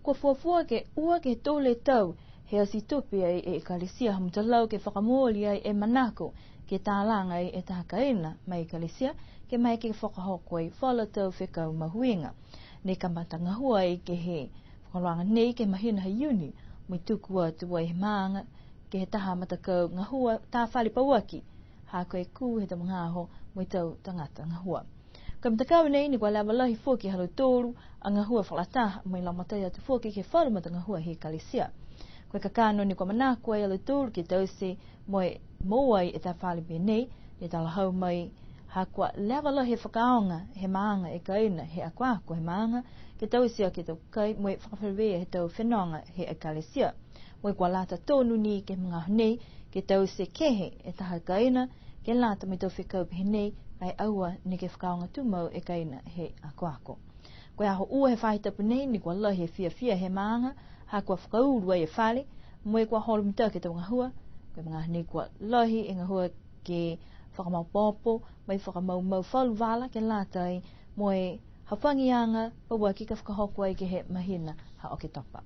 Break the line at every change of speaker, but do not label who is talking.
Ko fuafua ke ua ke tole tau he asi tupi ai e kalisia hamutalau ke whakamoli ai e manako ke tālanga ai e tahakaina mai kalisia ke mai ke whakahoko ai whala tau whekau mahuinga. Ne kamatanga hua ai ke he whakalanga nei ke mahina hai uni mui tukua tuai he maanga ke he taha matakau ngahua tā whali pauaki ha koe ku he tamangaho mui tau tangata ngahua. Ka matakau nei ni kwa lawa lahi fuaki halo tōru a ngahua whalataha mui lamatai atu fuaki ke whalamata ngahua he kalisia. Koe kakano ni kwa manako ai halo tōru ke tausi moe moai e tā whali pia nei e tala hau mai ha kwa lawa lahi whakaonga he maanga e kaina he akuako he maanga ke tausia ke tau kai moe whakawhirea he tau whenonga he kalisia. Moe kwa lata tonu ni ke mga nei ke tausi kehe e taha kaina ke lata me tau whekau pihe nei ai aua ni ke whakaonga tumau e kaina he akuako. Koe aho ua he whahitapu nei ni kwa lahi e fia he maanga ha kwa whakauru ai e whale moe kwa holo mita ke tau ngahua koe mga nei kwa lahi e ngahua ke whakamau popo mai whakamau mau whalu wala ke lata ai moe hawhangianga paua ki ka whakahoko ai ke he mahina ha o ke topa.